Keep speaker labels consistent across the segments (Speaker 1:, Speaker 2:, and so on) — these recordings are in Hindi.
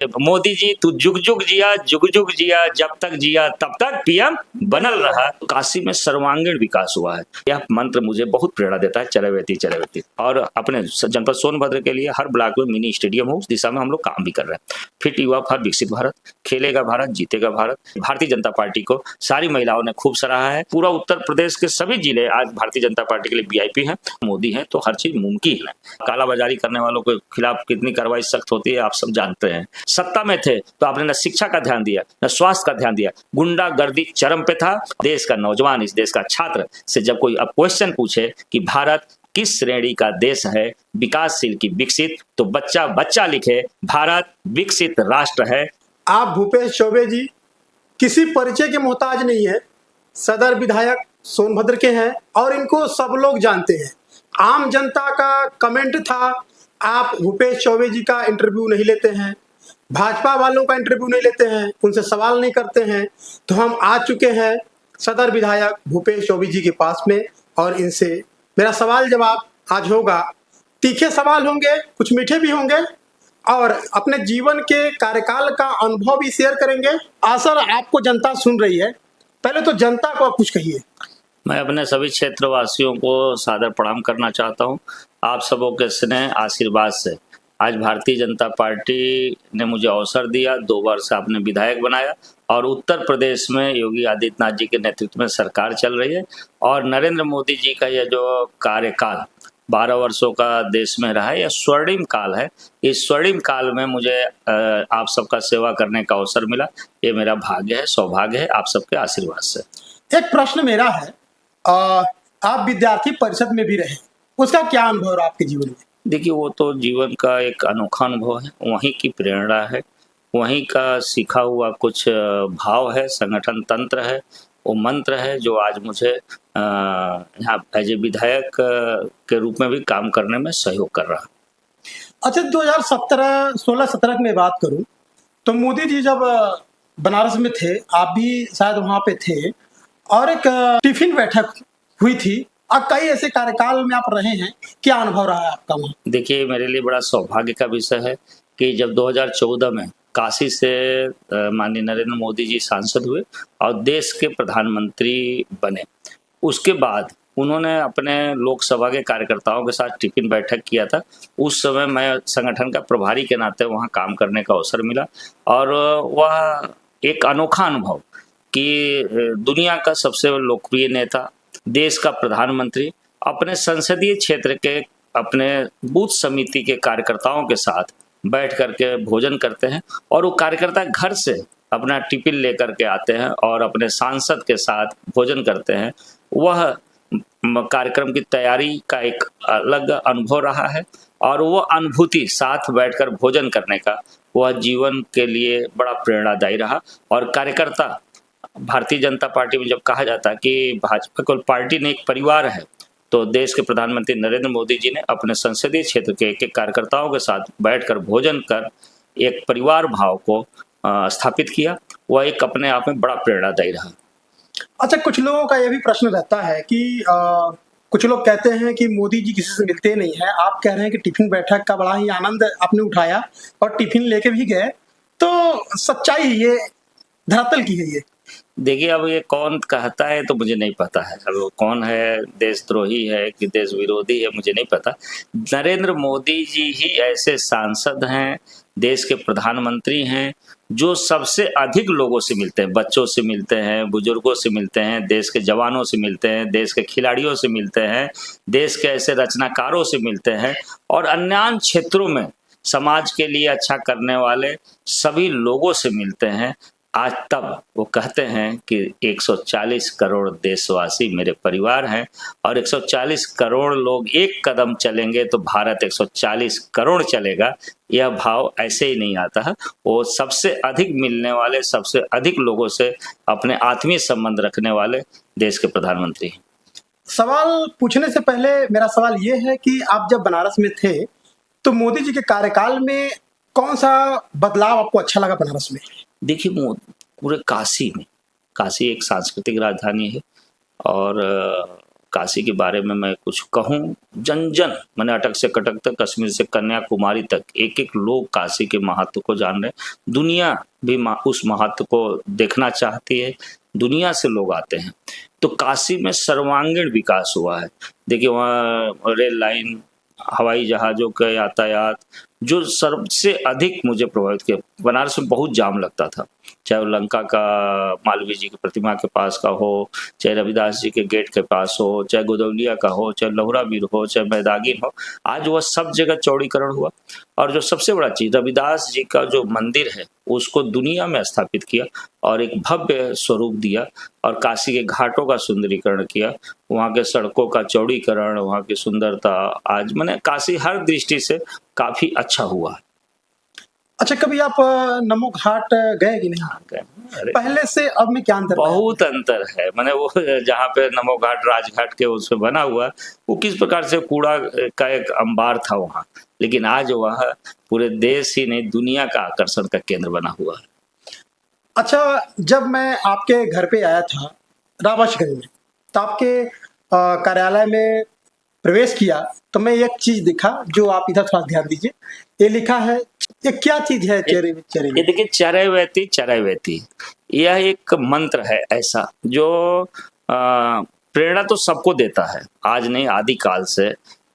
Speaker 1: मोदी जी तू जुग जुग जिया जब तक जिया तब तक पीएम बनल रहा। काशी में सर्वांगीण विकास हुआ है, यह मंत्र मुझे बहुत प्रेरणा देता है। चरैवेति चरैवेति। और अपने जनपद सोनभद्र के लिए हर ब्लॉक में मिनी स्टेडियम हो, उस दिशा में हम लोग काम भी कर रहे हैं। फिट युवा फॉर विकसित भारत, खेलेगा भारत जीतेगा भारत। भारतीय जनता पार्टी को सारी महिलाओं ने खूब सराहा है। पूरा उत्तर प्रदेश के सभी जिले आज भारतीय जनता पार्टी के लिए वीआईपी हैं। मोदी हैं तो हर चीज मुमकिन है। कालाबाजारी करने वालों के खिलाफ कितनी कार्रवाई सख्त होती है आप सब जानते हैं। सत्ता में थे तो आपने न शिक्षा का ध्यान दिया न स्वास्थ्य का ध्यान दिया। गुंडागर्दी चरम पे था। देश का नौजवान, इस देश का छात्र से जब कोई अब क्वेश्चन पूछे कि भारत किस श्रेणी का देश है, विकासशील की विकसित, तो बच्चा बच्चा लिखे भारत विकसित राष्ट्र है।
Speaker 2: आप भूपेश चौबे जी किसी परिचय के मोहताज नहीं है। सदर विधायक सोनभद्र के हैं और इनको सब लोग जानते हैं। आम जनता का कमेंट था, आप भूपेश चौबे जी का इंटरव्यू नहीं लेते हैं, भाजपा वालों का इंटरव्यू नहीं लेते हैं, उनसे सवाल नहीं करते हैं। तो हम आ चुके हैं सदर विधायक भूपेश चौबे जी के पास में और इनसे मेरा सवाल जवाब आज होगा। तीखे सवाल होंगे, कुछ मीठे भी होंगे और अपने जीवन के कार्यकाल का अनुभव भी शेयर करेंगे। सर, आपको जनता सुन रही है, पहले तो जनता को आप कुछ कहिए।
Speaker 1: मैं अपने सभी क्षेत्रवासियों को सादर प्रणाम करना चाहता हूं। आप सबों के स्नेह आशीर्वाद से आज भारतीय जनता पार्टी ने मुझे अवसर दिया, 2 वर्ष आपने विधायक बनाया और उत्तर प्रदेश में योगी आदित्यनाथ जी के नेतृत्व में सरकार चल रही है। और नरेंद्र मोदी जी का यह जो कार्यकाल 12 वर्षों का देश में रहा है, यह स्वर्णिम काल है। इस स्वर्णिम काल में मुझे आप सबका सेवा करने का अवसर मिला। ये मेरा भाग्य है, सौभाग्य है, आप सबके आशीर्वाद से।
Speaker 2: एक प्रश्न मेरा है, आप विद्यार्थी परिषद में भी रहे, उसका क्या अनुभव रहा आपके जीवन में?
Speaker 1: देखिए, वो तो जीवन का एक अनोखा अनुभव है, वहीं की प्रेरणा है, वहीं का सीखा हुआ कुछ भाव है, संगठन तंत्र है, वो मंत्र है जो आज मुझे यहाँ एज ए विधायक के रूप में भी काम करने में सहयोग कर रहा है।
Speaker 2: अच्छा, 2017 16-17 की मैं बात करूं तो मोदी जी जब बनारस में थे, आप भी शायद वहां पे थे और एक टिफिन बैठक हुई थी। अब कई ऐसे कार्यकाल में आप रहे हैं, क्या अनुभव रहा है आपका वहाँ?
Speaker 1: देखिए, मेरे लिए बड़ा सौभाग्य का विषय है कि जब 2014 में काशी से माननीय नरेंद्र मोदी जी सांसद हुए और देश के प्रधानमंत्री बने, उसके बाद उन्होंने अपने लोकसभा के कार्यकर्ताओं के साथ टिफिन बैठक किया था। उस समय मैं संगठन का प्रभारी के नाते वहाँ काम करने का अवसर मिला और वह एक अनोखा अनुभव कि दुनिया का सबसे लोकप्रिय नेता, देश का प्रधानमंत्री अपने संसदीय क्षेत्र के अपने बूथ समिति के कार्यकर्ताओं के साथ बैठ करके भोजन करते हैं और वो कार्यकर्ता घर से अपना टिफिन लेकर के आते हैं और अपने सांसद के साथ भोजन करते हैं। वह कार्यक्रम की तैयारी का एक अलग अनुभव रहा है और वो अनुभूति साथ बैठकर भोजन करने का वह जीवन के लिए बड़ा प्रेरणादायी रहा। और कार्यकर्ता भारतीय जनता पार्टी में जब कहा जाता है कि भाजपा को पार्टी ने एक परिवार है, तो देश के प्रधानमंत्री नरेंद्र मोदी जी ने अपने संसदीय क्षेत्र के एक कार्यकर्ताओं के साथ बैठकर भोजन कर एक परिवार भाव को स्थापित किया। वह एक अपने आप में बड़ा प्रेरणादायी रहा।
Speaker 2: अच्छा, कुछ लोगों का यह भी प्रश्न रहता है कि कुछ लोग कहते हैं कि मोदी जी किसी से मिलते नहीं है। आप कह रहे हैं कि टिफिन बैठक का बड़ा ही आनंद आपने उठाया और टिफिन लेके भी गए, तो सच्चाई ये धरातल की है ये?
Speaker 1: देखिए, अब ये कौन कहता है तो मुझे नहीं पता है। अब कौन है, देशद्रोही है कि देश विरोधी है, मुझे नहीं पता। नरेंद्र मोदी जी ही ऐसे सांसद हैं, देश के प्रधानमंत्री हैं, जो सबसे अधिक लोगों से मिलते हैं। बच्चों से मिलते हैं, बुजुर्गों से मिलते हैं, देश के जवानों से मिलते हैं, देश के खिलाड़ियों से मिलते हैं, देश के ऐसे रचनाकारों से मिलते हैं और अन्य क्षेत्रों में समाज के लिए अच्छा करने वाले सभी लोगों से मिलते हैं। आज तब वो कहते हैं कि 140 करोड़ देशवासी मेरे परिवार हैं और 140 करोड़ लोग एक कदम चलेंगे तो भारत 140 करोड़ चलेगा। यह भाव ऐसे ही नहीं आता है। वो सबसे अधिक मिलने वाले, सबसे अधिक लोगों से अपने आत्मीय संबंध रखने वाले देश के प्रधानमंत्री हैं।
Speaker 2: सवाल पूछने से पहले मेरा सवाल ये है कि आप जब बनारस में थे तो मोदी जी के कार्यकाल में कौन सा बदलाव आपको अच्छा लगा बनारस में?
Speaker 1: देखिए, पूरे काशी में, काशी एक सांस्कृतिक राजधानी है और काशी के बारे में मैं कुछ कहूँ, जन जन मैंने अटक से कटक तक, कश्मीर से कन्याकुमारी तक एक एक लोग काशी के महत्व को जान रहे हैं। दुनिया भी उस महत्व को देखना चाहती है, दुनिया से लोग आते हैं। तो काशी में सर्वांगीण विकास हुआ है। देखिए वहाँ रेल लाइन, हवाई जहाज़ों का यातायात, जो सबसे अधिक मुझे प्रभावित किया, बनारस में बहुत जाम लगता था, चाहे वो लंका का मालवीय जी की प्रतिमा के पास का हो, चाहे रविदास जी के गेट के पास हो, चाहे गोदौलिया का हो, चाहे लहुरा बीर हो, चाहे मैदागिन हो। आज वह सब जगह चौड़ीकरण हुआ। और जो सबसे बड़ा चीज़, रविदास जी का जो मंदिर है उसको दुनिया में स्थापित किया और एक भव्य स्वरूप दिया, और काशी के घाटों का सुंदरीकरण किया, वहाँ के सड़कों का चौड़ीकरण, वहाँ की सुंदरता, आज मैंने काशी हर दृष्टि से काफ़ी अच्छा हुआ है।
Speaker 2: अच्छा, कभी आप नमो घाट गए कि नहीं?
Speaker 1: हाँ, गए। अरे
Speaker 2: पहले से अब में क्या अंतर है?
Speaker 1: बहुत अंतर है। मैंने वो जहाँ पे नमो घाट राजघाट के उसमें बना हुआ है, वो किस प्रकार से कूड़ा का एक अंबार था वहाँ, लेकिन आज वह पूरे देश ही नहीं दुनिया का आकर्षण का केंद्र बना हुआ है।
Speaker 2: अच्छा, जब मैं आपके घर पे आया था रावशगंज में, तो आपके कार्यालय में प्रवेश किया तो मैं एक चीज दिखा, जो आप इधर थोड़ा ध्यान दीजिए। ये लिखा है, ये क्या चीज है? चेहरे
Speaker 1: ये देखिए, चरैवेति चरैवेति, यह एक मंत्र है ऐसा जो प्रेरणा तो सबको देता है, आज नहीं आदिकाल से।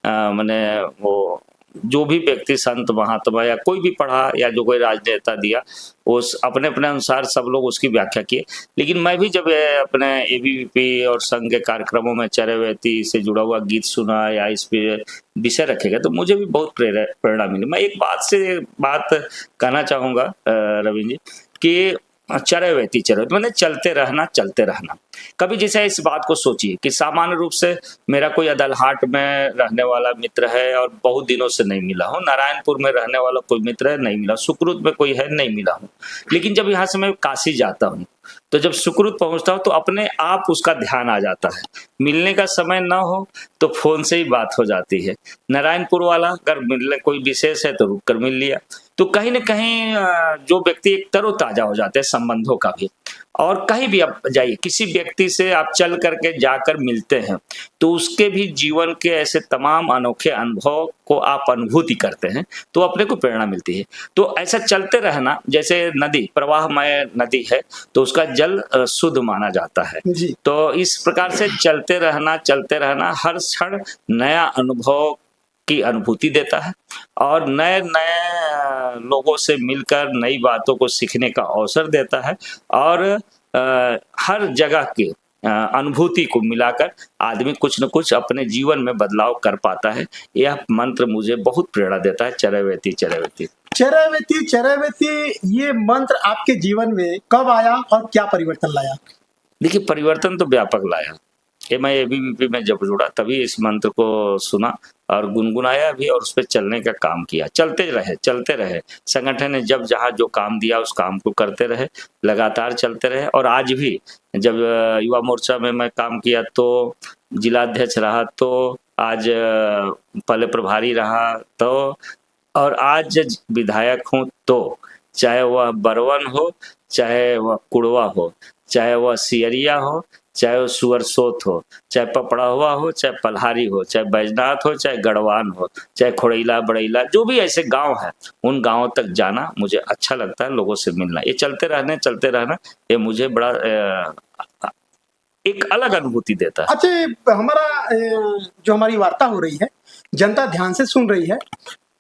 Speaker 1: मैंने वो जो भी व्यक्ति संत महात्मा या कोई भी पढ़ा या जो कोई राजनेता दिया, उस अपने अपने अनुसार सब लोग उसकी व्याख्या किए। लेकिन मैं भी जब अपने एबीवीपी और संघ के कार्यक्रमों में चरैवेति से जुड़ा हुआ गीत सुना या इस पे विषय रखे गए, तो मुझे भी बहुत प्रेरणा मिली। मैं एक बात कहना चाहूँगा रवीन जी, कि चरैवेति चरैवेति मैंने चलते रहना। कभी जैसे इस बात को सोचिए कि सामान्य रूप से मेरा कोई अदलहाट में रहने वाला मित्र है और बहुत दिनों से नहीं मिला हूँ, नारायणपुर में रहने वाला कोई मित्र है, नहीं मिला, सुकृत में कोई है, नहीं मिला हूँ। लेकिन जब यहाँ से मैं काशी जाता हूँ, तो जब सुकृत पहुँचता हूँ तो अपने आप उसका ध्यान आ जाता है। मिलने का समय ना हो तो फोन से ही बात हो जाती है। नारायणपुर वाला अगर मिलने कोई विशेष है तो रुक कर मिल लिया। तो कहीं न कहीं जो व्यक्ति एक तरोताजा हो जाते हैं संबंधों का भी। और कहीं भी आप जाइए, किसी व्यक्ति से आप चल करके जाकर मिलते हैं, तो उसके भी जीवन के ऐसे तमाम अनोखे अनुभव को आप अनुभूति करते हैं, तो अपने को प्रेरणा मिलती है। तो ऐसा चलते रहना, जैसे नदी प्रवाहमय नदी है तो उसका जल शुद्ध माना जाता है।
Speaker 2: जी।
Speaker 1: तो इस प्रकार से चलते रहना हर क्षण नया अनुभव की अनुभूति देता है और नए नए लोगों से मिलकर नई बातों को सीखने का अवसर देता है, और हर जगह के अनुभूति को मिलाकर आदमी कुछ न कुछ अपने जीवन में बदलाव कर पाता है। यह मंत्र मुझे बहुत प्रेरणा देता है, चरैवेति चरैवेति।
Speaker 2: चरैवेति चरैवेति, ये मंत्र आपके जीवन में कब आया और क्या परिवर्तन लाया?
Speaker 1: देखिए, परिवर्तन तो व्यापक लाया। मैं एबीवीपी में जब जुड़ा तभी इस मंत्र को सुना और गुनगुनाया भी और उस पर चलने का काम किया। चलते रहे। संगठन ने जब जहाँ जो काम दिया उस काम को करते रहे, लगातार चलते रहे। और आज भी जब युवा मोर्चा में मैं काम किया तो जिलाध्यक्ष रहा, तो आज पहले प्रभारी रहा, तो और आज विधायक हूँ, तो चाहे वह बरवन हो, चाहे वह कुड़वा हो, चाहे वह सियरिया हो, चाहे वो सुअरसोत हो, चाहे पपड़ा हुआ हो, चाहे पल्हारी हो, चाहे बैजनाथ हो, चाहे गढ़वान हो, चाहे खोड़ैला बड़ैला, जो भी ऐसे गांव हैं, उन गांवों तक जाना मुझे अच्छा लगता है, लोगों से मिलना। ये चलते रहना ये मुझे बड़ा एक अलग अनुभूति देता है।
Speaker 2: अच्छा, जो हमारी वार्ता हो रही है, जनता ध्यान से सुन रही है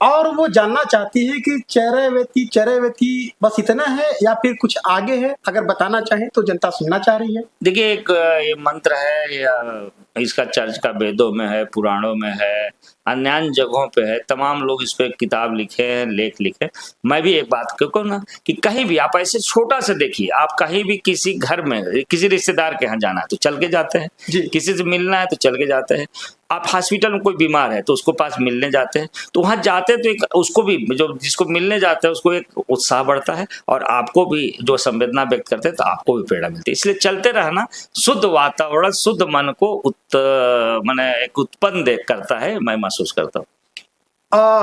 Speaker 2: और वो जानना चाहती है कि चरैवेति चरैवेति बस इतना है या फिर कुछ आगे है? अगर बताना चाहें तो जनता सुनना चाह रही है।
Speaker 1: देखिए, एक ये मंत्र है, या इसका चर्च का वेदों में है, पुराणों में है, अन्य जगहों पे है, तमाम लोग इस पे किताब लिखे हैं, लेख लिखे। मैं भी एक बात कहूँ ना कि कहीं भी आप ऐसे छोटा सा देखिए, आप कहीं भी किसी घर में किसी रिश्तेदार के यहाँ जाना है तो चल के जाते हैं, किसी से मिलना है तो चल के जाते हैं, आप हॉस्पिटल में कोई बीमार है तो उसको पास मिलने जाते हैं, तो वहाँ जाते हैं तो एक उसको भी, जो जिसको मिलने जाते हैं उसको एक उत्साह बढ़ता है और आपको भी जो संवेदना व्यक्त करते हैं तो आपको भी प्रेरणा मिलती है। इसलिए चलते रहना शुद्ध वातावरण, शुद्ध मन को माने एक उत्पन्न करता है, मैं महसूस करता हूँ।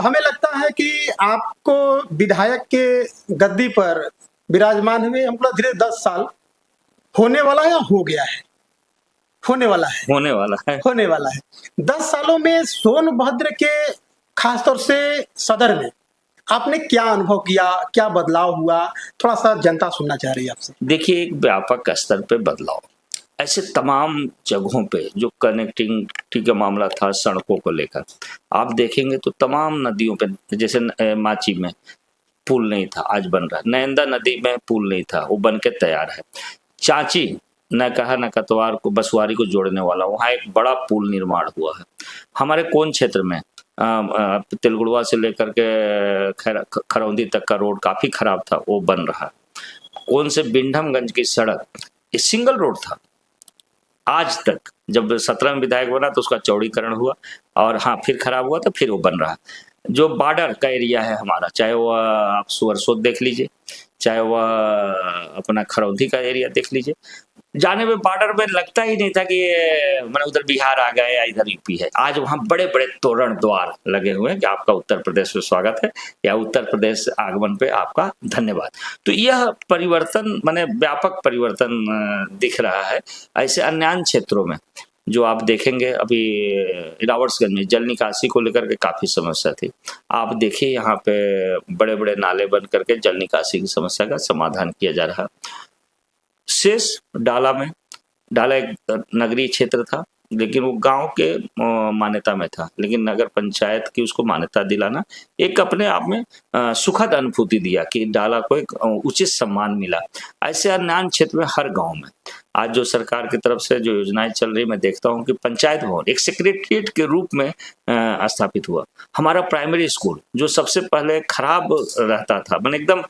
Speaker 2: हमें लगता है कि आपको विधायक के गद्दी पर विराजमान हुए हमको धीरे 10 साल होने वाला या हो गया है? होने वाला है।
Speaker 1: होने वाला है।
Speaker 2: होने वाला है। 10 सालों में सोनभद्र के खासतौर से सदर में आपने क्या अनुभव किया, क्या बदलाव हुआ? थोड़ा-सा जनता सुनना चाह रही है आपसे।
Speaker 1: देखिए, एक व्यापक स्तर पे बदलाव, ऐसे तमाम जगहों पे जो कनेक्टिविटी का मामला था सड़कों को लेकर, आप देखेंगे तो तमाम नदियों पे, जैसे माची में पुल नहीं था, आज बन रहा है। नैंदा नदी में पुल नहीं था, वो बन के तैयार है। चाची न कहा न कतवार को बसवारी को जोड़ने वाला, वहाँ एक बड़ा पुल निर्माण हुआ है। हमारे कोन क्षेत्र में तिलगुड़वा से लेकर के खरौंदी तक का रोड काफी खराब था, वो बन रहा है। कोन से बिंडमगंज की सड़क ये सिंगल रोड था, आज तक जब 17 में विधायक बना तो उसका चौड़ीकरण हुआ और हाँ फिर खराब हुआ तो फिर वो बन रहा। जो बॉर्डर का एरिया है हमारा, चाहे वह आप सुअरसोत देख लीजिए, चाहे वह अपना खरौंदी का एरिया देख लीजिए, जाने में बॉर्डर में लगता ही नहीं था कि ये मैंने उधर बिहार आ गया या इधर यूपी है। आज वहाँ बड़े बड़े तोरण द्वार लगे हुए हैं कि आपका उत्तर प्रदेश में स्वागत है या उत्तर प्रदेश आगमन पे आपका धन्यवाद। तो यह परिवर्तन माने व्यापक परिवर्तन दिख रहा है। ऐसे अन्य क्षेत्रों में जो आप देखेंगे, अभी रावर्ट्सगंज में जल निकासी को लेकर के काफी समस्या थी। आप देखिए यहाँ पे बड़े बड़े नाले बन करके जल निकासी की समस्या का समाधान किया जा रहा है। शेष डाला में, डाला एक नगरीय क्षेत्र था लेकिन वो गांव के मान्यता में था, लेकिन नगर पंचायत की उसको मान्यता दिलाना एक अपने आप में सुखद अनुभूति दिया कि डाला को एक उचित सम्मान मिला। ऐसे अन्य क्षेत्र में हर गांव में आज जो सरकार की तरफ से जो योजनाएं चल रही, मैं देखता हूं कि पंचायत भवन एक सेक्रेटरिएट के रूप में स्थापित हुआ। हमारा प्राइमरी स्कूल जो सबसे पहले खराब रहता था, मैंने एकदम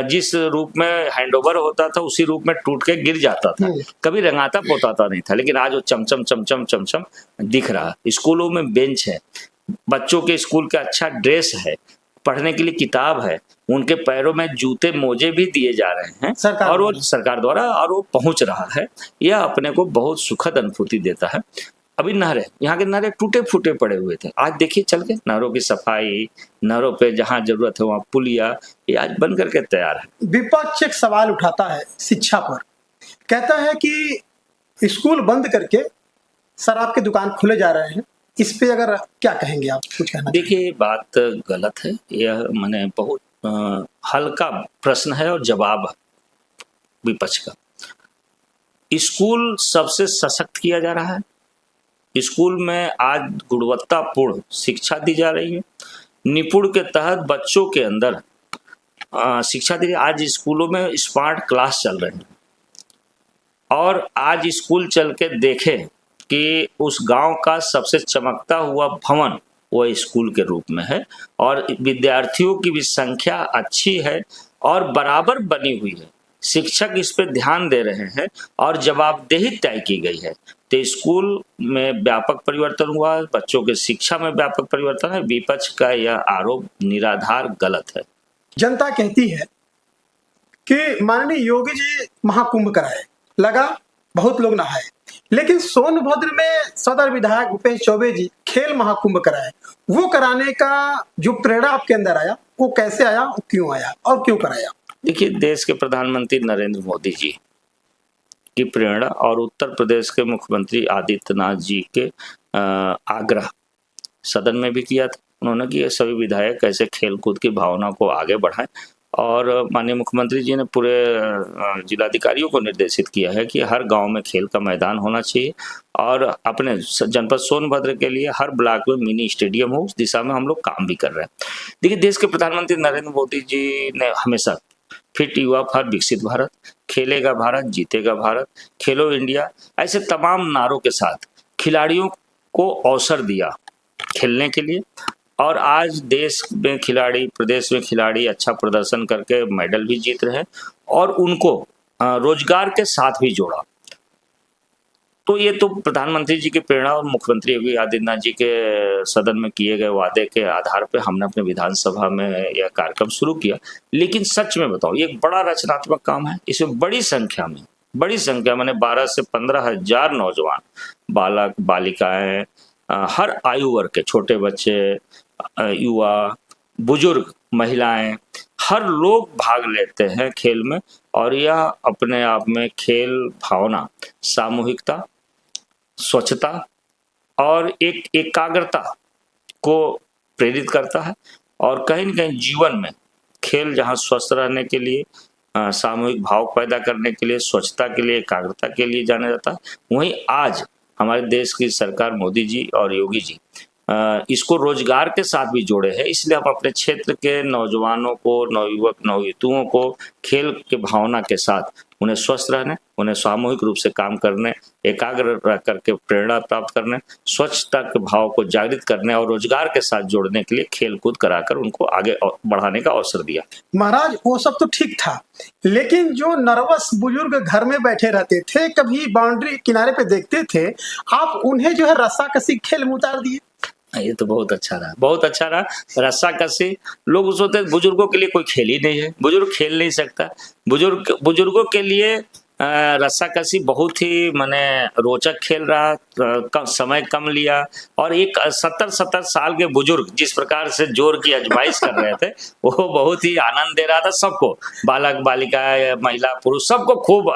Speaker 1: जिस रूप में हैंडओवर होता था उसी रूप में टूट के गिर जाता था, कभी रंगाता पोताता नहीं था, लेकिन आज वो चमचम चमचम चमचम दिख रहा। स्कूलों में बेंच है, बच्चों के स्कूल का अच्छा ड्रेस है, पढ़ने के लिए किताब है, उनके पैरों में जूते मोजे भी दिए जा रहे हैं और वो सरकार द्वारा और वो पहुंच रहा है। यह अपने को बहुत सुखद अनुभूति देता है। अभी नहरें, यहाँ के नहरें टूटे फूटे पड़े हुए थे, आज देखिए चल के नहरों की सफाई, नहरों पे जहाँ जरूरत है वहाँ पुलिया, ये आज बन करके तैयार है।
Speaker 2: विपक्ष एक सवाल उठाता है शिक्षा पर, कहता है कि स्कूल बंद करके शराब की दुकान खुले जा रहे हैं, इस पे अगर क्या कहेंगे आप? कुछ कहना?
Speaker 1: देखिए, बात गलत है, यह मैंने बहुत हल्का प्रश्न है और जवाब विपक्ष का। स्कूल सबसे सशक्त किया जा रहा है, स्कूल में आज गुणवत्तापूर्ण शिक्षा दी जा रही है, निपुण के तहत बच्चों के अंदर शिक्षा दी। आज स्कूलों में स्मार्ट क्लास चल रहे हैं और आज स्कूल चल के देखें कि उस गांव का सबसे चमकता हुआ भवन वो स्कूल के रूप में है और विद्यार्थियों की भी संख्या अच्छी है और बराबर बनी हुई है। शिक्षक इस पे ध्यान दे रहे हैं और जवाबदेही तय की गई है। तो स्कूल में व्यापक परिवर्तन हुआ, बच्चों के शिक्षा में व्यापक परिवर्तन है। विपक्ष का यह आरोप निराधार गलत है।
Speaker 2: जनता कहती है कि माननीय योगी जी महाकुंभ कराए, लगा बहुत लोग नहाए, लेकिन सोनभद्र में सदर विधायक भूपेश चौबे जी खेल महाकुंभ कराए। वो कराने का जो प्रेरणा आपके अंदर आया, वो कैसे आया, वो क्यों आया और क्यों कराया?
Speaker 1: देखिए, देश के प्रधानमंत्री नरेंद्र मोदी जी की प्रेरणा और उत्तर प्रदेश के मुख्यमंत्री आदित्यनाथ जी के आग्रह सदन में भी किया था उन्होंने कि सभी विधायक ऐसे खेलकूद की भावना को आगे बढ़ाएं और माननीय मुख्यमंत्री जी ने पूरे जिलाधिकारियों को निर्देशित किया है कि हर गांव में खेल का मैदान होना चाहिए और अपने जनपद सोनभद्र के लिए हर ब्लॉक में मिनी स्टेडियम हो। उस दिशा में हम लोग काम भी कर रहे हैं। देखिए, देश के प्रधानमंत्री नरेंद्र मोदी जी ने हमेशा फिट युवा फॉर विकसित भारत, खेलेगा भारत जीतेगा भारत, खेलो इंडिया, ऐसे तमाम नारों के साथ खिलाड़ियों को अवसर दिया खेलने के लिए और आज देश में खिलाड़ी, प्रदेश में खिलाड़ी अच्छा प्रदर्शन करके मेडल भी जीत रहे हैं और उनको रोजगार के साथ भी जोड़ा। तो ये तो प्रधानमंत्री जी की प्रेरणा और मुख्यमंत्री योगी आदित्यनाथ जी के सदन में किए गए वादे के आधार पर हमने अपने विधानसभा में यह कार्यक्रम शुरू किया। लेकिन सच में बताओ, ये एक बड़ा रचनात्मक काम है। इसमें बड़ी संख्या मैंने 12 से 15 हजार नौजवान, बालक बालिकाएं, हर आयु वर्ग के छोटे बच्चे, युवा, बुजुर्ग, महिलाएं, हर लोग भाग लेते हैं खेल में और यह अपने आप में खेल भावना, सामूहिकता स्वच्छता और एक एकाग्रता को प्रेरित करता है। और कहीं न कहीं जीवन में खेल जहाँ स्वस्थ रहने के लिए, सामूहिक भाव पैदा करने के लिए, स्वच्छता के लिए, एकाग्रता के लिए जाना जाता है, वहीं आज हमारे देश की सरकार मोदी जी और योगी जी इसको रोजगार के साथ भी जोड़े हैं। इसलिए हम अपने क्षेत्र के नौजवानों को, नवयुवक नवयुवतियों को खेल के भावना के साथ उन्हें स्वस्थ रहने, उन्हें सामूहिक रूप से काम करने, एकाग्र रह करके प्रेरणा प्राप्त करने, स्वच्छता के भाव को जागृत करने और रोजगार के साथ जोड़ने के लिए खेल कूद कराकर उनको आगे बढ़ाने का अवसर दिया।
Speaker 2: महाराज वो सब तो ठीक था, लेकिन जो नर्वस बुजुर्ग घर में बैठे रहते थे, कभी बाउंड्री किनारे पे देखते थे, आप उन्हें जो है रस्साकसी खेल में उतार दिए।
Speaker 1: ये तो बहुत अच्छा रहा, बहुत अच्छा रहा। रस्साकसी, लोग सोचते हैं बुजुर्गों के लिए कोई खेल ही नहीं है, बुजुर्ग खेल नहीं सकता। बुजुर्गों के लिए रस्साकसी बहुत ही माने रोचक खेल रहा। कम समय कम लिया और एक 70 साल के बुजुर्ग जिस प्रकार से जोर की आजमाइश कर रहे थे वो बहुत ही आनंद दे रहा था सबको, बालक बालिका, महिला पुरुष, सबको खूब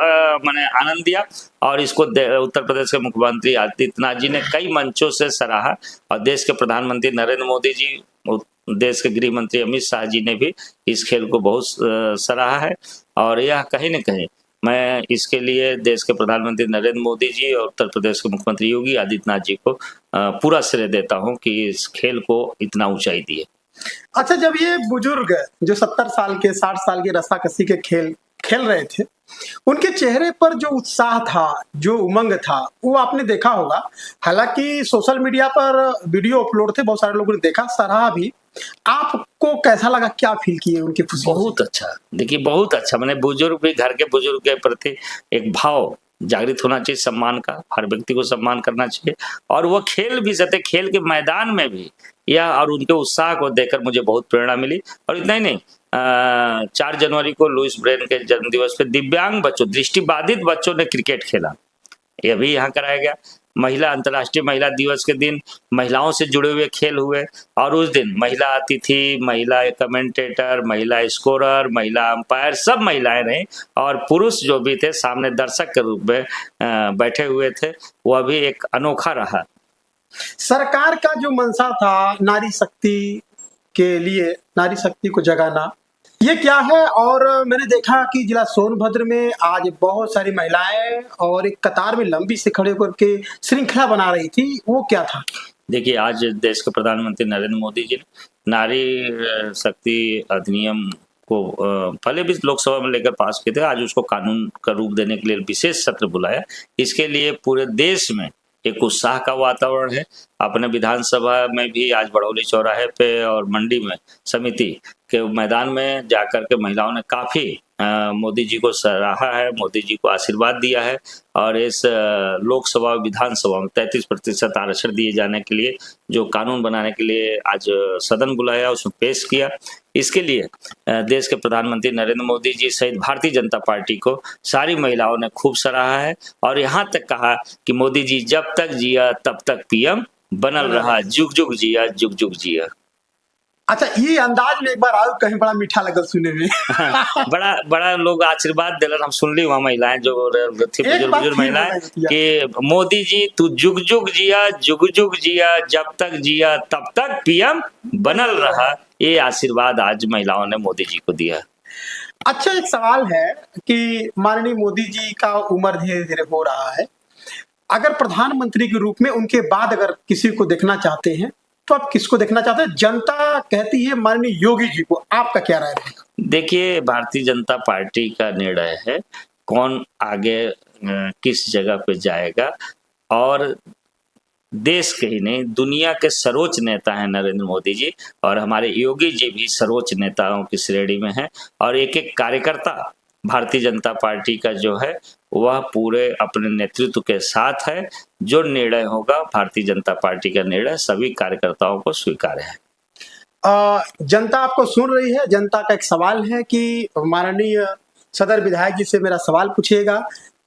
Speaker 1: माने आनंद दिया। और इसको उत्तर प्रदेश के मुख्यमंत्री आदित्यनाथ जी ने कई मंचों से सराहा और देश के प्रधानमंत्री नरेंद्र मोदी जी, देश के गृह मंत्री अमित शाह जी ने भी इस खेल को बहुत सराहा है। और यह कहीं न कहीं मैं इसके लिए देश के प्रधानमंत्री नरेंद्र मोदी जी और उत्तर प्रदेश के मुख्यमंत्री योगी आदित्यनाथ जी को पूरा श्रेय देता हूं कि इस खेल को इतना ऊंचाई दिए।
Speaker 2: अच्छा, जब ये बुजुर्ग जो 70 साल के 60 साल के रस्साकसी के खेल रहे थे, उनके चेहरे पर जो उत्साह था, जो उमंग था, वो आपने देखा होगा। हालांकि सोशल मीडिया पर वीडियो अपलोड थे, बहुत सारे लोगों ने देखा, सराहा भी। आपको कैसा लगा, क्या फील किए उनकी खुशी?
Speaker 1: बहुत अच्छा, देखिए बहुत अच्छा। मैंने बुजुर्ग भी, घर के बुजुर्ग के प्रति एक भाव जागृत होना चाहिए, सम्मान का, हर व्यक्ति को सम्मान करना चाहिए। और वो खेल भी सकते, खेल के मैदान में भी यह, और उनके उत्साह को देखकर मुझे बहुत प्रेरणा मिली। और इतना ही नहीं, 4 जनवरी को लुइस ब्रेन के जन्मदिवस पे दिव्यांग बच्चों, दृष्टिबाधित बच्चों ने क्रिकेट खेला, यह भी यहाँ कराया गया। महिला अंतर्राष्ट्रीय महिला दिवस के दिन महिलाओं से जुड़े हुए खेल हुए और उस दिन महिला अतिथि, महिला कमेंटेटर, महिला स्कोरर, महिला अंपायर, सब महिलाएं रहीं और पुरुष जो भी थे सामने दर्शक के रूप में बैठे हुए थे। वह भी एक अनोखा रहा।
Speaker 2: सरकार का जो मंशा था नारी शक्ति के लिए, नारी शक्ति को जगाना, ये क्या है? और मैंने देखा कि जिला सोनभद्र में आज बहुत सारी महिलाएं और एक कतार में लंबी से खड़े करके श्रृंखला बना रही थी, वो क्या था?
Speaker 1: देखिए, आज देश के प्रधानमंत्री नरेंद्र मोदी जी ने नारी शक्ति अधिनियम को पहले भी लोकसभा में लेकर पास किए थे, आज उसको कानून का रूप देने के लिए विशेष सत्र बुलाया। इसके लिए पूरे देश में एक उत्साह का वातावरण है। अपने विधानसभा में भी आज बड़ौली चौराहे पे और मंडी में समिति के मैदान में जाकर के महिलाओं ने काफी मोदी जी को सराहा है, मोदी जी को आशीर्वाद दिया है। और इस लोकसभा विधानसभा में 33% आरक्षण दिए जाने के लिए जो कानून बनाने के लिए आज सदन बुलाया, उसमें पेश किया। इसके लिए देश के प्रधानमंत्री नरेंद्र मोदी जी सहित भारतीय जनता पार्टी को सारी महिलाओं ने खूब सराहा है और यहाँ तक कहा कि मोदी जी जब तक जिया तब तक पीएम बनल रहा, जुग जुग जिया, जुग जुग जिया।
Speaker 2: अच्छा, ये अंदाज में एक बार आओ, कहीं बड़ा मीठा लगल सुने में।
Speaker 1: बड़ा लोग आशीर्वाद दिलन, हम सुन ली वहाँ महिलाएं जो थी, बुजुर्ग महिलाएं, कि मोदी जी तू जुग जुग जिया, जुग जुग जिया, जब तक जिया तब तक पीएम बनल रहा। ये आशीर्वाद आज महिलाओं ने मोदी जी को दिया।
Speaker 2: अच्छा, एक सवाल है कि माननीय मोदी जी का उम्र धीरे धीरे हो रहा है, अगर प्रधानमंत्री के रूप में उनके बाद अगर किसी को देखना चाहते हैं तो आप किसको देखना चाहते हैं? जनता कहती है माननीय योगी जी को, आपका क्या राय है?
Speaker 1: देखिए, भारतीय जनता पार्टी का निर्णय है कौन आगे किस जगह पे जाएगा। और देश के ही नहीं, दुनिया के सर्वोच्च नेता हैं नरेंद्र मोदी जी, और हमारे योगी जी भी सर्वोच्च नेताओं की श्रेणी में हैं। और एक एक कार्यकर्ता भारतीय जनता पार्टी का जो है वह पूरे अपने नेतृत्व के साथ है। जो निर्णय होगा भारतीय जनता पार्टी का निर्णय सभी कार्यकर्ताओं को स्वीकार्य है।
Speaker 2: जनता आपको सुन रही है। जनता का एक सवाल है कि माननीय सदर विधायक जी से मेरा सवाल पूछिएगा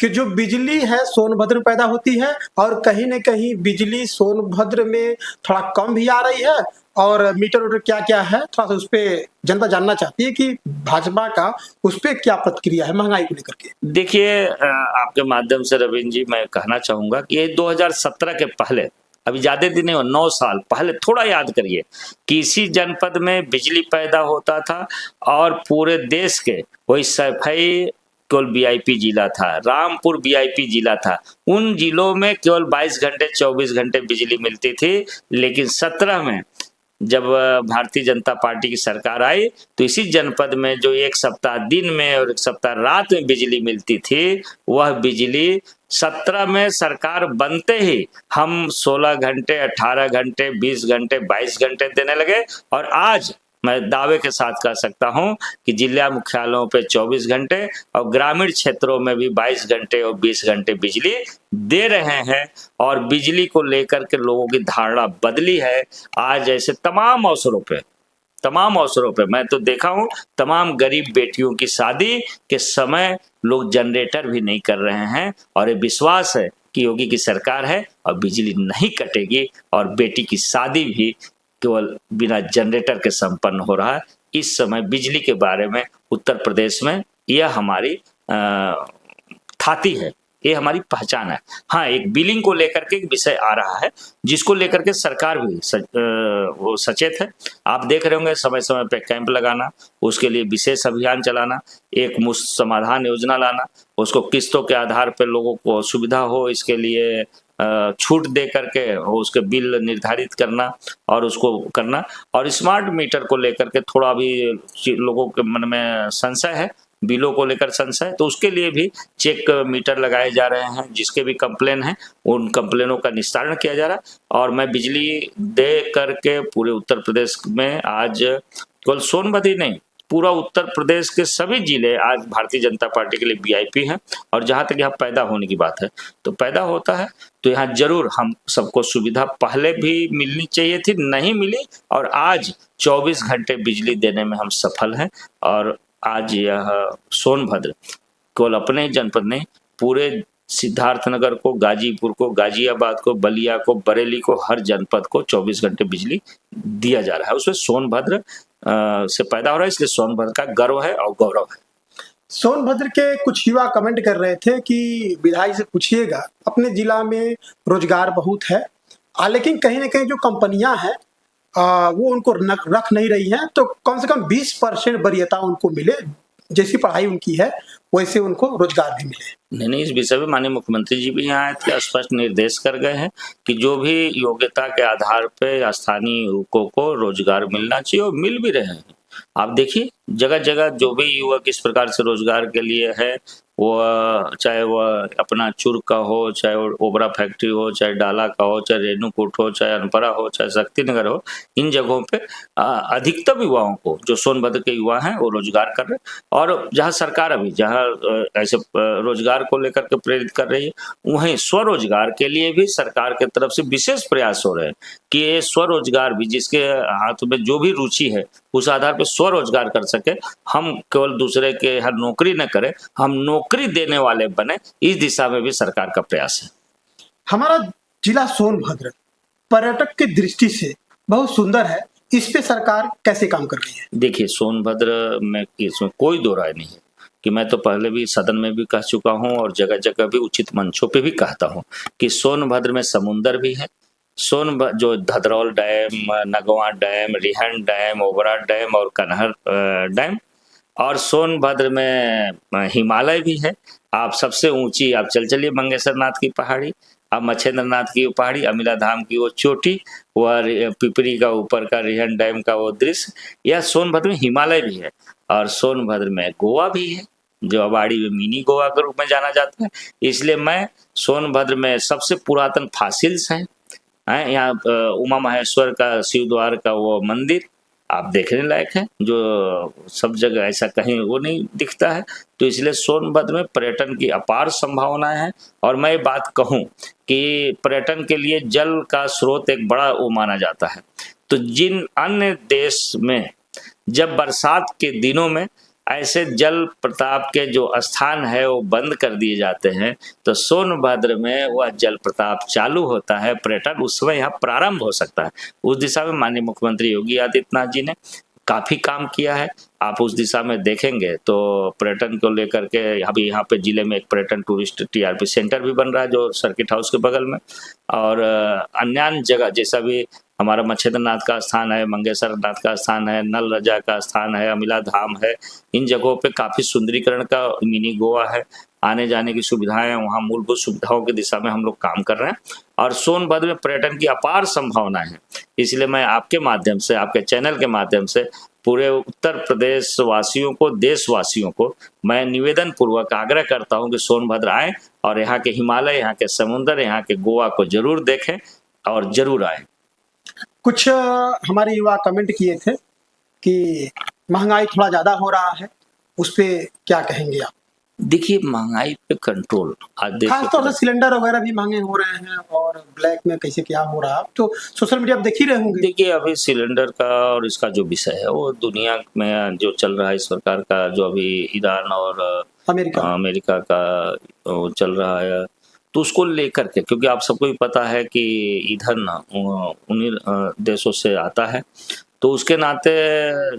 Speaker 2: कि जो बिजली है सोनभद्र में पैदा होती है और कहीं न कहीं बिजली सोनभद्र में थोड़ा कम भी आ रही है और मीटर उटर क्या क्या है, थोड़ा सा उस पर जनता जानना चाहती है कि भाजपा का उस पर क्या प्रतिक्रिया है महंगाई को लेकर के।
Speaker 1: देखिए, आपके माध्यम से रविंद्र जी मैं कहना चाहूंगा कि ये 2017 के पहले, अभी ज्यादा दिन नहीं, 9 साल पहले, थोड़ा याद करिए कि इसी जनपद में बिजली पैदा होता था और पूरे देश के वही सफाई केवल वीआईपी जिला था, रामपुर वीआईपी जिला था। उन जिलों में केवल 22 घंटे 24 घंटे बिजली मिलती थी, लेकिन 17 में जब भारतीय जनता पार्टी की सरकार आई तो इसी जनपद में जो एक सप्ताह दिन में और एक सप्ताह रात में बिजली मिलती थी, वह बिजली 17 में सरकार बनते ही हम 16 घंटे 18 घंटे 20 घंटे 22 घंटे देने लगे। और आज मैं दावे के साथ कह सकता हूं कि जिला मुख्यालयों पे 24 घंटे और ग्रामीण क्षेत्रों में भी 22 घंटे और 20 घंटे बिजली दे रहे हैं। और बिजली को लेकर के लोगों की धारणा बदली है। आज ऐसे तमाम अवसरों पे मैं तो देखा हूं, तमाम गरीब बेटियों की शादी के समय लोग जनरेटर भी नहीं कर रहे हैं और ये विश्वास है कि योगी की सरकार है और बिजली नहीं कटेगी और बेटी की शादी भी केवल बिना जनरेटर के संपन्न हो रहा है। इस समय बिजली के बारे में उत्तर प्रदेश में यह हमारी ख्याति है, ये हमारी पहचान है। हाँ, एक बिलिंग को लेकर के एक विषय आ रहा है जिसको लेकर के सरकार भी वो सचेत है। आप देख रहे होंगे समय समय पे कैंप लगाना, उसके लिए विशेष अभियान चलाना, एक मुफ्त समाधान योजना लाना, उसको किस्तों के आधार पर लोगों को सुविधा हो इसके लिए छूट दे करके उसके बिल निर्धारित करना और उसको करना। और स्मार्ट मीटर को लेकर के थोड़ा भी लोगों के मन में संशय है, बिलों को लेकर संशय, तो उसके लिए भी चेक मीटर लगाए जा रहे हैं। जिसके भी कंप्लेन हैं उन कंप्लेनों का निस्तारण किया जा रहा है। और मैं बिजली दे करके पूरे उत्तर प्रदेश में आज केवल सोनभद्र ही नहीं, पूरा उत्तर प्रदेश के सभी जिले आज भारतीय जनता पार्टी के लिए वीआईपी हैं। और जहां तक यहाँ पैदा होने की बात है तो पैदा होता है तो यहाँ जरूर हम सबको सुविधा पहले भी मिलनी चाहिए थी, नहीं मिली, और आज 24 घंटे बिजली देने में हम सफल हैं। और आज यह सोनभद्र केवल अपने ही जनपद नहीं, पूरे सिद्धार्थनगर को, गाजीपुर को, गाजियाबाद को, बलिया को, बरेली को, हर जनपद को 24 घंटे बिजली दिया जा रहा है। उसमें सोनभद्र से पैदा हो रहा है, इसलिए सोनभद्र का गर्व है और गौरव है।
Speaker 2: सोनभद्र के कुछ युवा कमेंट कर रहे थे कि विधायक से पूछिएगा, अपने जिला में रोजगार बहुत है लेकिन कहीं ना कहीं जो कंपनियां हैं वो उनको रख नहीं रही हैं, तो कम से कम 20% वरीयता उनको मिले, जैसी पढ़ाई उनकी है वैसे उनको रोजगार भी मिले।
Speaker 1: नहीं, इस विषय में माननीय मुख्यमंत्री जी भी यहाँ आए थे, स्पष्ट निर्देश कर गए हैं कि जो भी योग्यता के आधार पर स्थानीय युवकों को रोजगार मिलना चाहिए और मिल भी रहे हैं। आप देखिए जगह जगह जो भी युवक इस प्रकार से रोजगार के लिए है, वो चाहे वह अपना चुर का हो, चाहे ओबरा फैक्ट्री हो, चाहे डाला का हो, चाहे रेणुकूट हो, चाहे अनपरा हो, चाहे शक्तिनगर हो, इन जगहों पे अधिकतम युवाओं को, जो सोनभद्र के युवा हैं, वो रोजगार कर रहे हैं। और जहाँ सरकार अभी जहाँ ऐसे रोजगार को लेकर के प्रेरित कर रही है, वहीं स्वरोजगार के लिए भी सरकार की तरफ से विशेष प्रयास हो रहे हैं कि ये स्वरोजगार भी, जिसके हाथ में जो भी रुचि है उस आधार पर स्वरोजगार कर सके। हम केवल दूसरे के हर नौकरी न करें, हम नौकरी देने वाले बने, इस दिशा में भी सरकार का प्रयास है।
Speaker 2: हमारा जिला सोनभद्र पर्यटक की दृष्टि से बहुत सुंदर है, इस पे सरकार कैसे काम कर रही है?
Speaker 1: देखिए, सोनभद्र में इसमें कोई दो राय नहीं है कि मैं तो पहले भी सदन में भी कह चुका हूं और जगह जगह भी उचित मंचों पे भी कहता हूं कि सोनभद्र में समुंदर भी है। जो Dhadraul dam, Nagwa dam, Rihand dam, Obra dam और कन्हर डैम, और सोनभद्र में हिमालय भी है। आप सबसे ऊंची आप चलिए मंगेश्वर नाथ की पहाड़ी, अब मच्छेंद्र नाथ की पहाड़ी, अमिला धाम की वो चोटी, वह पिपरी का ऊपर का रिहन डैम का वो दृश्य, यह सोनभद्र में हिमालय भी है। और सोनभद्र में गोवा भी है, जो अबाड़ी में मिनी गोवा के रूप में जाना जाता है। इसलिए मैं सोनभद्र में सबसे पुरातन फासिल्स हैं, यहाँ उमा महेश्वर का शिव द्वार का वो मंदिर आप देखने लायक है, जो सब जगह ऐसा कहीं वो नहीं दिखता है। तो इसलिए सोनभद्र में पर्यटन की अपार संभावनाएं हैं। और मैं ये बात कहूं कि पर्यटन के लिए जल का स्रोत एक बड़ा वो माना जाता है। तो जिन अन्य देश में जब बरसात के दिनों में ऐसे जल प्रताप के जो स्थान है वो बंद कर दिए जाते हैं, तो सोनभद्र में वह जल प्रताप चालू होता है, पर्यटन उस समय यहाँ प्रारंभ हो सकता है। उस दिशा में माननीय मुख्यमंत्री योगी आदित्यनाथ जी ने काफी काम किया है। आप उस दिशा में देखेंगे तो पर्यटन को लेकर के अभी यहाँ पे जिले में एक पर्यटन टूरिस्ट टीआरपी सेंटर भी बन रहा है जो सर्किट हाउस के बगल में, और अन्य जगह जैसा भी हमारा मच्छेंद्रनाथ का स्थान है, मंगेश्वर नाथ का स्थान है, नल रजा का स्थान है, अमिला धाम है, इन जगहों पे काफी सुंदरीकरण का मिनी गोवा है, आने जाने की सुविधाएं, वहाँ मूलभूत सुविधाओं की दिशा में हम लोग काम कर रहे हैं और सोनभद्र में पर्यटन की अपार संभावनाएं हैं। इसलिए मैं आपके माध्यम से, आपके चैनल के माध्यम से पूरे उत्तर प्रदेश वासियों को, देशवासियों को मैं निवेदन पूर्वक आग्रह करता हूं कि सोनभद्र आए और यहाँ के हिमालय, यहाँ के समुद्र, यहाँ के गोवा को जरूर देखें और जरूर आए।
Speaker 2: कुछ हमारे युवा कमेंट किए थे कि महंगाई थोड़ा ज्यादा हो रहा है, उस पे क्या कहेंगे आप?
Speaker 1: देखिए, महंगाई पे कंट्रोल आज
Speaker 2: खासतौर से सिलेंडर वगैरह भी महंगे हो रहे हैं और ब्लैक में कैसे क्या हो रहा है, तो सोशल मीडिया आप देख ही रहे होंगे।
Speaker 1: देखिए, अभी सिलेंडर का और इसका जो विषय है वो दुनिया में जो चल रहा है, इस प्रकार का जो अभी ईरान और अमेरिका का चल रहा है, तो उसको लेकर के, क्योंकि आप सबको भी पता है कि ईंधन उन्हीं देशों से आता है, तो उसके नाते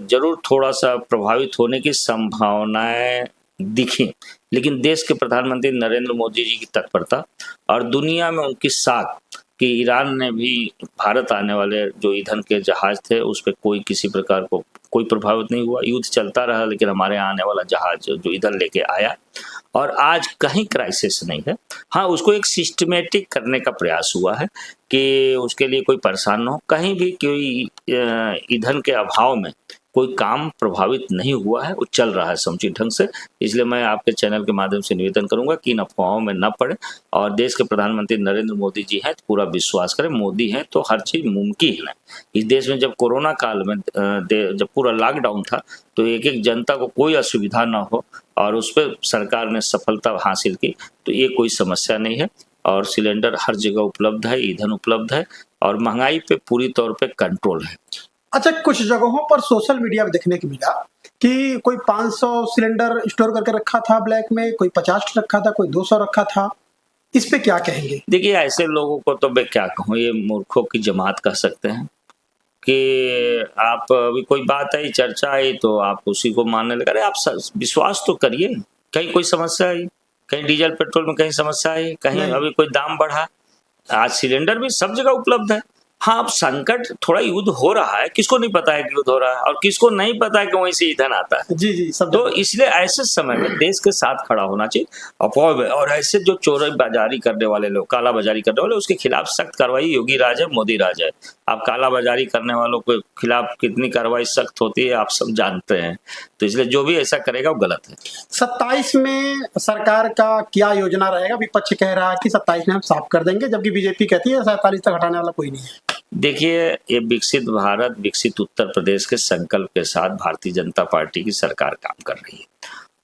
Speaker 1: जरूर थोड़ा सा प्रभावित होने की संभावनाएं दिखी। लेकिन देश के प्रधानमंत्री नरेंद्र मोदी जी की तत्परता और दुनिया में उनकी साख कि ईरान ने भी भारत आने वाले जो ईंधन के जहाज थे उस पर कोई किसी प्रकार को कोई प्रभावित नहीं हुआ। युद्ध चलता रहा लेकिन हमारे यहाँ आने वाला जहाज जो ईंधन लेके आया और आज कहीं क्राइसिस नहीं है। हाँ, उसको एक सिस्टमेटिक करने का प्रयास हुआ है कि उसके लिए कोई परेशान न हो, कहीं भी कोई ईंधन के अभाव में कोई काम प्रभावित नहीं हुआ है, वो चल रहा है समुचित ढंग से। इसलिए मैं आपके चैनल के माध्यम से निवेदन करूंगा कि इन अफवाहों में न पड़े और देश के प्रधानमंत्री नरेंद्र मोदी जी हैं तो पूरा विश्वास करें, मोदी हैं तो हर चीज मुमकिन है। इस देश में जब कोरोना काल में जब पूरा लॉकडाउन था तो एक एक जनता को कोई असुविधा न हो और उस पर सरकार ने सफलता हासिल की, तो ये कोई समस्या नहीं है और सिलेंडर हर जगह उपलब्ध है, ईंधन उपलब्ध है और महंगाई पे पूरी तौर पे कंट्रोल है।
Speaker 2: अच्छा, कुछ जगहों पर सोशल मीडिया पे देखने को मिला कि कोई 500 सिलेंडर स्टोर करके रखा था ब्लैक में, कोई 50 रखा था, कोई 200 रखा था, इस पे क्या कहेंगे?
Speaker 1: देखिए, ऐसे लोगों को तो मैं क्या कहूँ, ये मूर्खों की जमात कह सकते हैं कि आप अभी कोई बात आई, चर्चा आई तो आप उसी को मानने लगे। अरे आप विश्वास तो करिए, कहीं कोई समस्या आई, कहीं डीजल पेट्रोल में कहीं समस्या आई, कहीं अभी कोई दाम बढ़ा, आज सिलेंडर भी सब जगह उपलब्ध है। हाँ, अब संकट थोड़ा युद्ध हो रहा है, किसको नहीं पता है कि युद्ध हो रहा है और किसको नहीं पता है कि वहीं से ईंधन आता है।
Speaker 2: जी जी, सब
Speaker 1: तो इसलिए ऐसे समय में देश के साथ खड़ा होना चाहिए और ऐसे जो चोरी बाजारी करने वाले लोग, काला बाजारी करने वाले, उसके खिलाफ सख्त कार्रवाई योगी राज है, मोदी राज है। आप काला बाजारी करने वालों के खिलाफ कितनी कार्रवाई सख्त होती है आप सब जानते हैं, तो इसलिए जो भी ऐसा करेगा वो गलत है।
Speaker 2: 27 में सरकार का क्या योजना रहेगा? विपक्ष कह रहा है कि 27 में हम साफ कर देंगे, जबकि बीजेपी कहती है 47 तक हटाने वाला कोई नहीं है।
Speaker 1: देखिए, ये विकसित भारत, विकसित उत्तर प्रदेश के संकल्प के साथ भारतीय जनता पार्टी की सरकार काम कर रही है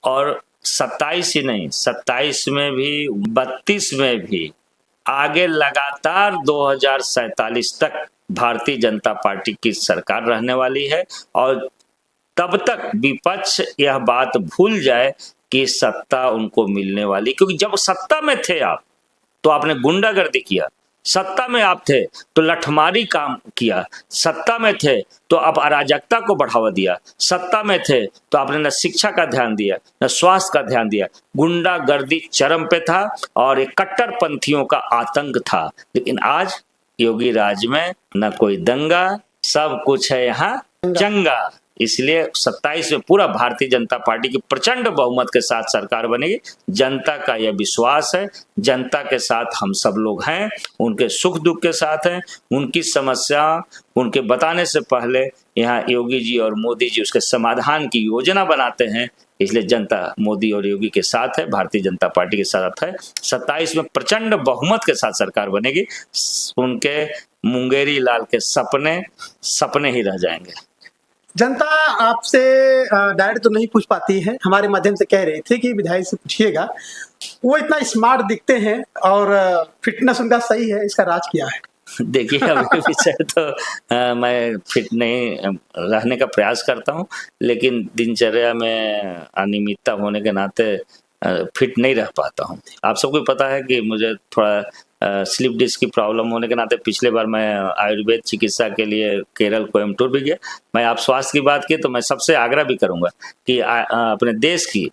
Speaker 1: और 27 ही नहीं, 27 में भी, 32 में भी, आगे लगातार 2047 तक भारतीय जनता पार्टी की सरकार रहने वाली है और तब तक विपक्ष यह बात भूल जाए कि सत्ता उनको मिलने वाली, क्योंकि जब सत्ता में थे आप तो आपने गुंडागर्दी किया, सत्ता में आप थे तो लठमारी काम किया, सत्ता में थे तो आप अराजकता को बढ़ावा दिया, सत्ता में थे तो आपने न शिक्षा का ध्यान दिया न स्वास्थ्य का ध्यान दिया। गुंडागर्दी चरम पे था और एक कट्टरपंथियों का आतंक था। लेकिन आज योगी राज में न कोई दंगा, सब कुछ है यहाँ चंगा। इसलिए 27 में पूरा भारतीय जनता पार्टी की प्रचंड बहुमत के साथ सरकार बनेगी। जनता का यह विश्वास है, जनता के साथ हम सब लोग हैं, उनके सुख दुख के साथ हैं, उनकी समस्या उनके बताने से पहले यहाँ योगी जी और मोदी जी उसके समाधान की योजना बनाते हैं। इसलिए जनता मोदी और योगी के साथ है, भारतीय जनता पार्टी के साथ है। 27 में प्रचंड बहुमत के साथ सरकार बनेगी। उनके मुंगेरी लाल के सपने ही रह जाएंगे।
Speaker 2: जनता आपसे डायरेक्ट तो नहीं पूछ पाती है, हमारे माध्यम से कह रहे थे कि विधायक से पूछिएगा, वो इतना स्मार्ट दिखते हैं और फिटनेस उनका सही है, इसका राज क्या है?
Speaker 1: देखिए अभी विषय तो मैं फिट नहीं रहने का प्रयास करता हूँ, लेकिन दिनचर्या में अनियमितता होने के नाते फिट नहीं रह पाता हूँ। आप सबको पता है कि मुझे थोड़ा स्लिप डिस्क की प्रॉब्लम होने के नाते पिछले बार मैं आयुर्वेद चिकित्सा के लिए केरल कोयम्बटूर भी गया। मैं आप स्वास्थ्य की बात की तो मैं सबसे आग्रह भी करूँगा कि अपने देश की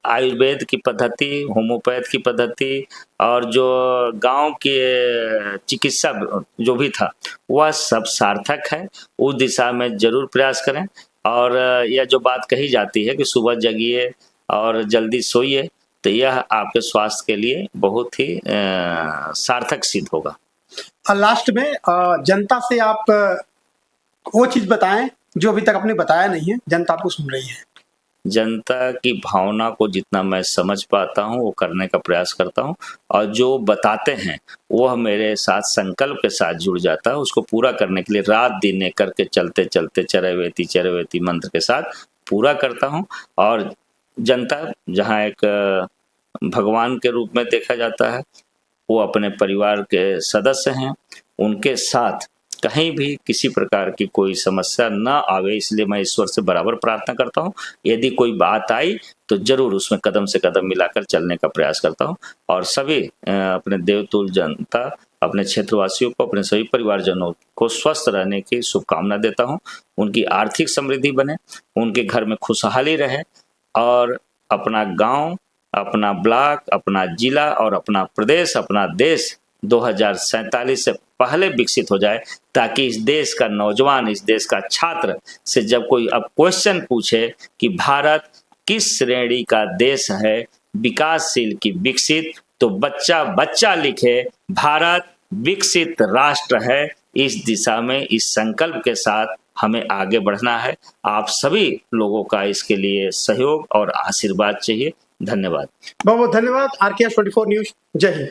Speaker 1: आयुर्वेद की पद्धति, होम्योपैथ की पद्धति और जो गांव के चिकित्सा जो भी था वह सब सार्थक है। उस दिशा में जरूर प्रयास करें। और यह जो बात कही जाती है कि सुबह जगिए और जल्दी सोइए, तो यह आपके स्वास्थ्य के लिए बहुत ही सार्थक सिद्ध होगा।
Speaker 2: लास्ट में जनता से आप वो चीज बताएं जो अभी तक आपने बताया नहीं है, जनता आपको सुन रही है।
Speaker 1: जनता की भावना को जितना मैं समझ पाता हूँ वो करने का प्रयास करता हूँ, और जो बताते हैं वह मेरे साथ संकल्प के साथ जुड़ जाता है। उसको पूरा करने के लिए रात दिन एक करके चलते चलते चरवेती मंत्र के साथ पूरा करता हूँ। और जनता जहाँ एक भगवान के रूप में देखा जाता है, वो अपने परिवार के सदस्य हैं, उनके साथ कहीं भी किसी प्रकार की कोई समस्या ना आवे, इसलिए मैं ईश्वर से बराबर प्रार्थना करता हूँ। यदि कोई बात आई तो जरूर उसमें कदम से कदम मिलाकर चलने का प्रयास करता हूँ। और सभी अपने देवतुल्य जनता, अपने क्षेत्रवासियों को, अपने सभी परिवारजनों को स्वस्थ रहने की शुभकामना देता हूँ। उनकी आर्थिक समृद्धि बने, उनके घर में खुशहाली रहे, और अपना गांव, अपना ब्लॉक, अपना जिला और अपना प्रदेश, अपना देश 2047 से पहले विकसित हो जाए, ताकि इस देश का नौजवान, इस देश का छात्र से जब कोई अब क्वेश्चन पूछे कि भारत किस श्रेणी का देश है, विकासशील की विकसित, तो बच्चा बच्चा लिखे भारत विकसित राष्ट्र है। इस दिशा में इस संकल्प के साथ हमें आगे बढ़ना है। आप सभी लोगों का इसके लिए सहयोग और आशीर्वाद चाहिए। धन्यवाद।
Speaker 2: बहुत बहुत धन्यवाद। RKS 24 news. जय हिंद।